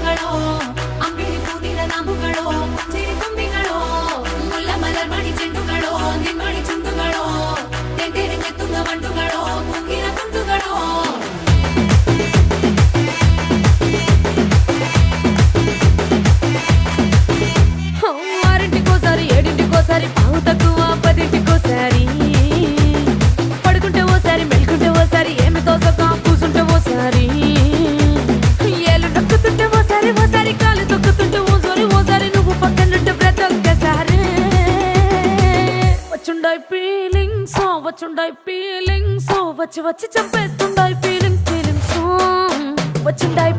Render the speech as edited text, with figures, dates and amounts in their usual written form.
കണ്ണുകളോ അമ്പിളി പൂനില നാമ്പുകളോ ചിരി തുമ്പികളോ മുല്ല മലർമണി ചെണ്ടുകളോ നിന്മണി ചുണ്ടുകളോ തെണ്ടെടുത്തെത്തുന്ന വണ്ടുകളോ മുങ്ങിന തുണ്ടുകളോ ఆరింటికోసారి ఏడింటికోసారి పావు తక్కువ పదింటికోసారి పడుకుంటే ఓసారి మెలుకుంటే ఓసారి ఏమి తోసక కూసుంటే ఓసారి ఏలు నొక్కుతుంటే ఓసారి ఓసారి కాలు తొక్కుతుంటే ఓసారి నువ్వు పక్కనుంటే బ్రతొక్కసారి వచ్చుండాయి ఫీలింగ్స్ వచ్చి వచ్చి చంపేస్తుండాయి ఫీలింగ్స్ వచ్చుండాయి